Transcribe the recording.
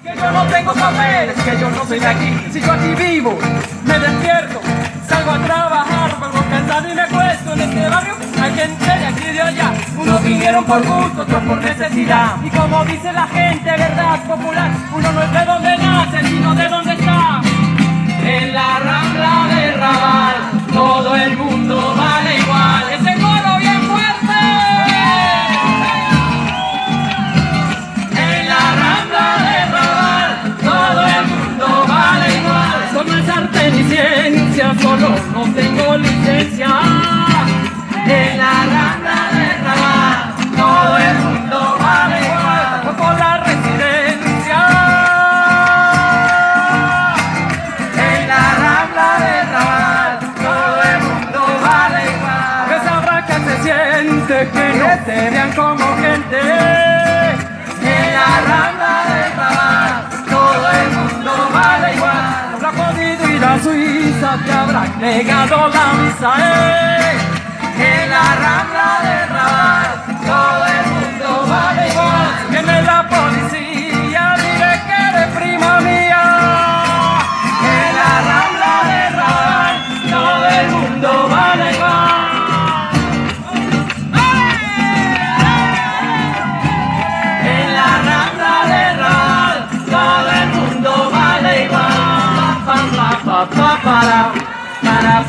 Que yo no tengo papeles, que yo no soy de aquí. Si yo aquí vivo, me despierto, salgo a trabajar, vuelvo cansado y me acuesto. En este barrio hay gente de aquí y de allá. Unos vinieron por gusto, otros por necesidad. Y como dice la gente, verdad popular, uno no es de donde nace, sino de donde está. En la Rambla del Raval, todo el mundo vale igual. Ese coro bien fuerte. En la Rambla del Raval, todo el mundo vale igual. Eso no es arte ni ciencia, solo no tengo licencia. En la Rambla del Raval, todo el mundo vale igual. Voy por la residencia. En la Rambla del Raval, todo el mundo vale igual. Que sabrá que se siente que no te vean como gente. En la Rambla del Raval, todo el mundo vale igual. No ha podido ir a Suiza, te habrán negado la visa. En la Rambla del Raval, todo el mundo vale igual. Viene la policía, dile que eres prima mía. En la Rambla del Raval, todo el mundo vale igual. En la Rambla del Raval, todo el mundo vale igual. Pa, pa, pa, pa, para